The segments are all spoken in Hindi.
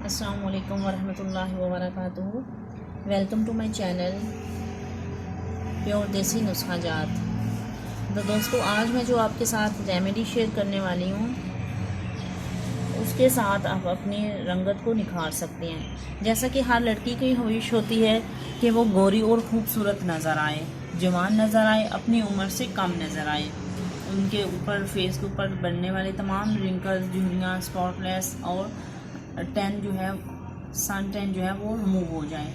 अस्सलामुअलैकुम वरहमतुल्लाहि वबरकातुहू। Welcome to my channel Pure Desi Nuskha जात। तो दोस्तों, आज मैं जो आपके साथ रेमेडी शेयर करने वाली हूँ, उसके साथ आप अपनी रंगत को निखार सकते हैं। जैसा कि हर लड़की की ख्वाहिश होती है कि वो गोरी और खूबसूरत नज़र आए, जवान नज़र आए, अपनी उम्र से कम नज़र आए, उनके ऊपर फेस के ऊपर बनने वाले तमाम रिंकल्स, झुर्रियाँ, स्पॉटलेस और टैन जो है, सन टैन जो है वो रिमूव हो जाए।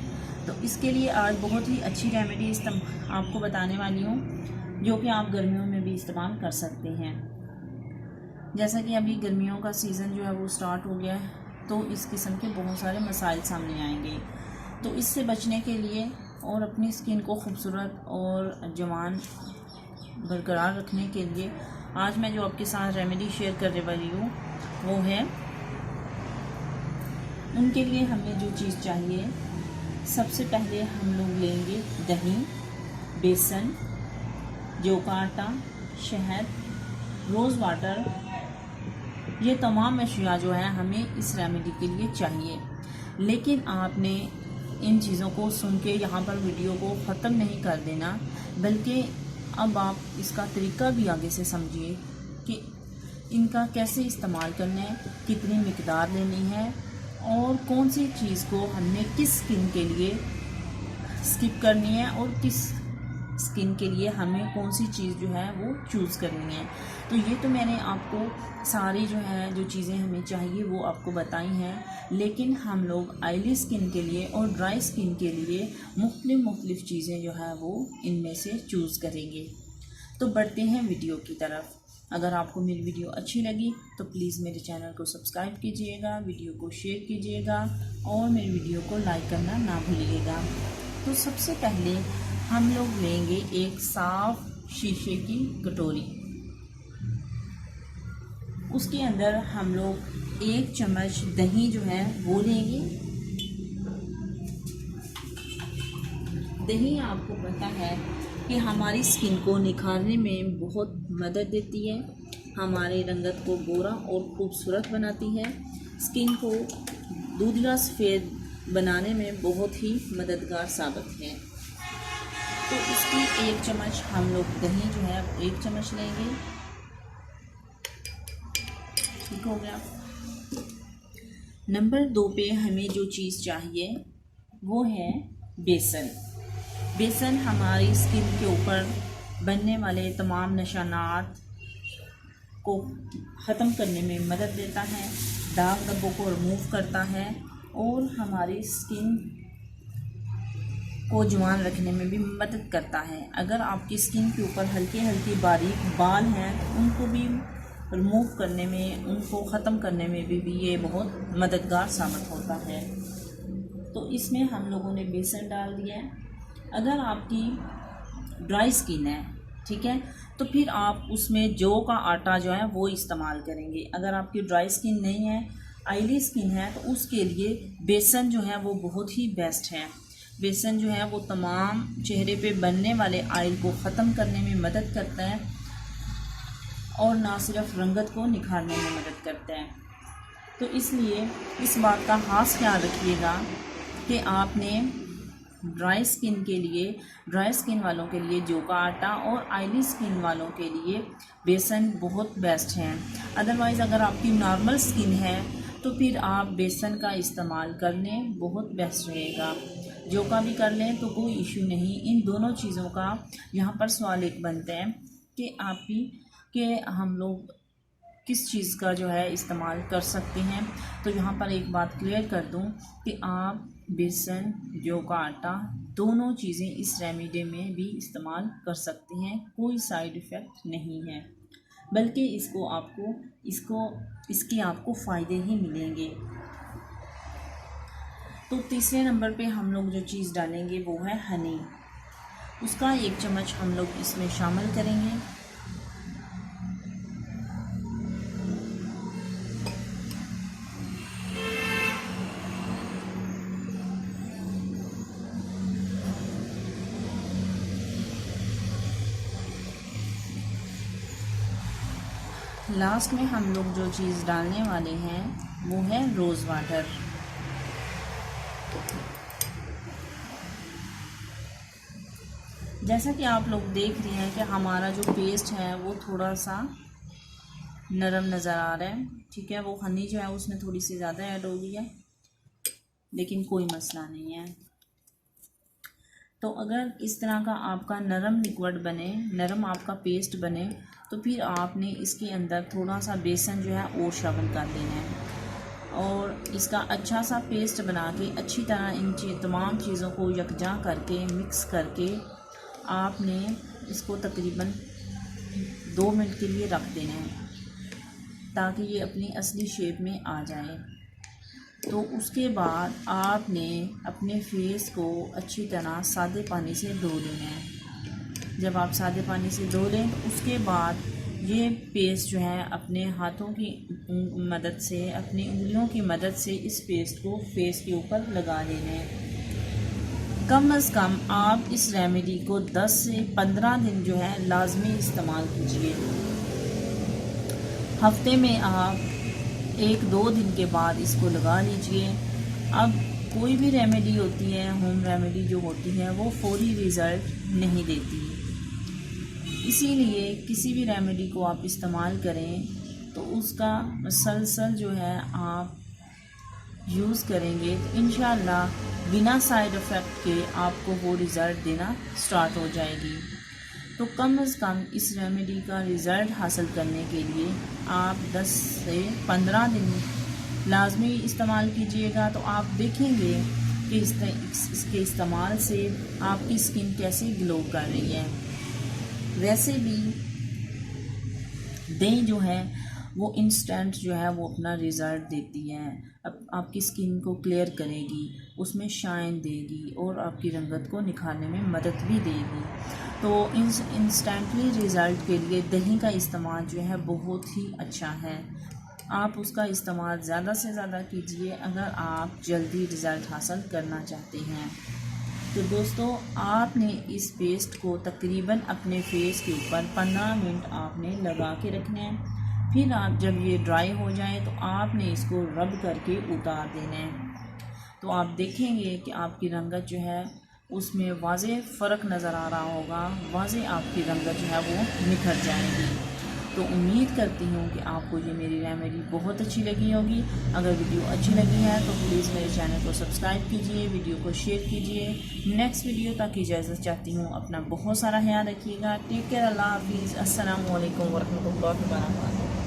तो इसके लिए आज बहुत ही अच्छी रेमेडी आपको बताने वाली हूँ, जो कि आप गर्मियों में भी इस्तेमाल कर सकते हैं। जैसा कि अभी गर्मियों का सीज़न जो है वो स्टार्ट हो गया है, तो इस किस्म के बहुत सारे मसाइल सामने आएंगे। तो इससे बचने के लिए और अपनी स्किन को खूबसूरत और जवान बरकरार रखने के लिए आज मैं जो आपके साथ रेमेडी शेयर करने वाली हूँ वो है, उनके लिए हमें जो चीज़ चाहिए, सबसे पहले हम लोग लेंगे दही, बेसन, जौ का आटा, शहद, रोज़ वाटर। ये तमाम अशिया जो है हमें इस रेमेडी के लिए चाहिए। लेकिन आपने इन चीज़ों को सुन के यहाँ पर वीडियो को ख़त्म नहीं कर देना, बल्कि अब आप इसका तरीका भी आगे से समझिए कि इनका कैसे इस्तेमाल करना है, कितनी मिकदार लेनी है और कौन सी चीज़ को हमने किस स्किन के लिए स्किप करनी है और किस स्किन के लिए हमें कौन सी चीज़ जो है वो चूज़ करनी है। तो ये तो मैंने आपको सारी जो चीज़ें हमें चाहिए वो आपको बताई हैं, लेकिन हम लोग ऑयली स्किन के लिए और ड्राई स्किन के लिए मुख्तलिफ चीज़ें जो है वो इनमें से चूज़ करेंगे। तो बढ़ते हैं वीडियो की तरफ। अगर आपको मेरी वीडियो अच्छी लगी तो प्लीज़ मेरे चैनल को सब्सक्राइब कीजिएगा, वीडियो को शेयर कीजिएगा और मेरी वीडियो को लाइक करना ना भूलिएगा। तो सबसे पहले हम लोग लेंगे एक साफ शीशे की कटोरी। उसके अंदर हम लोग 1 चम्मच दही जो है वो लेंगे। दही आपको पता है कि हमारी स्किन को निखारने में बहुत मदद देती है, हमारे रंगत को गोरा और खूबसूरत बनाती है, स्किन को दूधिया सफ़ेद बनाने में बहुत ही मददगार साबित है। तो इसकी 1 चम्मच हम लोग दही जो है 1 चम्मच लेंगे। ठीक हो गया। नंबर 2 पे हमें जो चीज़ चाहिए वो है बेसन। बेसन हमारी स्किन के ऊपर बनने वाले तमाम निशानात को ख़त्म करने में मदद देता है, दाग धब्बों को रिमूव करता है और हमारी स्किन को जवान रखने में भी मदद करता है। अगर आपकी स्किन के ऊपर हल्के बारीक बाल हैं तो उनको भी रिमूव करने में, उनको ख़त्म करने में भी ये बहुत मददगार साबित होता है। तो इसमें हम लोगों ने बेसन डाल दिया है। अगर आपकी ड्राई स्किन है, ठीक है, तो फिर आप उसमें जौ का आटा जो है वो इस्तेमाल करेंगे। अगर आपकी ड्राई स्किन नहीं है, ऑयली स्किन है, तो उसके लिए बेसन जो है वो बहुत ही बेस्ट है। बेसन जो है वो तमाम चेहरे पे बनने वाले ऑयल को ख़त्म करने में मदद करता है और ना सिर्फ रंगत को निखारने में मदद करता है। तो इसलिए इस बात का खास ख्याल रखिएगा कि आपने ड्राई स्किन वालों के लिए जौ का आटा और ऑयली स्किन वालों के लिए बेसन बहुत बेस्ट है। अदरवाइज़ अगर आपकी नॉर्मल स्किन है तो फिर आप बेसन का इस्तेमाल कर लें, बहुत बेस्ट रहेगा। जौ का भी कर लें तो कोई इशू नहीं। इन दोनों चीज़ों का यहाँ पर सवाल एक बनता है कि हम लोग किस चीज़ का जो है इस्तेमाल कर सकते हैं। तो यहाँ पर एक बात क्लियर कर दूँ कि आप बेसन, जौ का आटा, दोनों चीज़ें इस रेमेडी में भी इस्तेमाल कर सकते हैं। कोई साइड इफ़ेक्ट नहीं है, बल्कि इसके आपको फ़ायदे ही मिलेंगे। तो तीसरे नंबर पे हम लोग जो चीज़ डालेंगे वो है हनी। उसका 1 चम्मच हम लोग इसमें शामिल करेंगे। लास्ट में हम लोग जो चीज़ डालने वाले हैं वो है रोज़ वाटर। जैसा कि आप लोग देख रहे हैं कि हमारा जो पेस्ट है वो थोड़ा सा नरम नज़र आ रहा है, ठीक है। वो हनी जो है उसमें थोड़ी सी ज़्यादा ऐड हो गई है, लेकिन कोई मसला नहीं है। तो अगर इस तरह का आपका नरम लिक्विड बने, नरम आपका पेस्ट बने, तो फिर आपने इसके अंदर थोड़ा सा बेसन जो है और शामिल कर देना है और इसका अच्छा सा पेस्ट बना के अच्छी तरह इन तमाम चीज़ों को यकजा करके मिक्स करके आपने इसको तकरीबन 2 मिनट के लिए रख देना है ताकि ये अपनी असली शेप में आ जाए। तो उसके बाद आपने अपने फेस को अच्छी तरह सादे पानी से धो लेना है। जब आप सादे पानी से धो लें तो उसके बाद ये पेस्ट जो है अपने हाथों की मदद से, अपनी उंगलियों की मदद से इस पेस्ट को फेस के ऊपर लगा लेना है। कम अज़ कम आप इस रेमेडी को 10 से 15 दिन जो है लाजमी इस्तेमाल कीजिए। हफ्ते में आप 1-2 दिन के बाद इसको लगा लीजिए। अब कोई भी रेमेडी होती है, होम रेमेडी जो होती है, वो फौरी रिज़ल्ट नहीं देती। इसीलिए किसी भी रेमेडी को आप इस्तेमाल करें तो उसका मसलसल जो है आप यूज़ करेंगे तो इंशाअल्लाह बिना साइड इफ़ेक्ट के आपको वो रिज़ल्ट देना स्टार्ट हो जाएगी। तो कम अज़ कम इस रेमेडी का रिज़ल्ट हासिल करने के लिए आप 10 से 15 दिन लाजमी इस्तेमाल कीजिएगा। तो आप देखेंगे कि इसके इस्तेमाल से आपकी स्किन कैसे ग्लो कर रही है। वैसे भी दही जो है वो इंस्टेंट जो है वो अपना रिज़ल्ट देती है। अब आपकी स्किन को क्लियर करेगी, उसमें शाइन देगी और आपकी रंगत को निखारने में मदद भी देगी। तो इंस्टेंटली रिज़ल्ट के लिए दही का इस्तेमाल जो है बहुत ही अच्छा है। आप उसका इस्तेमाल ज़्यादा से ज़्यादा कीजिए अगर आप जल्दी रिज़ल्ट हासिल करना चाहते हैं। तो दोस्तों, आपने इस पेस्ट को तकरीबन अपने फेस के ऊपर 15 मिनट आपने लगा के रखना है। फिर आप जब ये ड्राई हो जाए तो आपने इसको रब करके उतार देना है। तो आप देखेंगे कि आपकी रंगत जो है उसमें वाज़ेह फ़र्क नज़र आ रहा होगा, वाज़ेह आपकी रंगत जो है वो निखर जाएगी। तो उम्मीद करती हूँ कि आपको ये मेरी रेमेडी बहुत अच्छी लगी होगी। अगर वीडियो अच्छी लगी है तो प्लीज़ मेरे चैनल को सब्सक्राइब कीजिए, वीडियो को शेयर कीजिए। नेक्स्ट वीडियो तक इजाज़त चाहती हूँ। अपना बहुत सारा ख्याल रखिएगा। Take care. अल्लाह हाफिज़। अस्सलामु अलैकुम वरहमतुल्लाहि वबरकातुहू।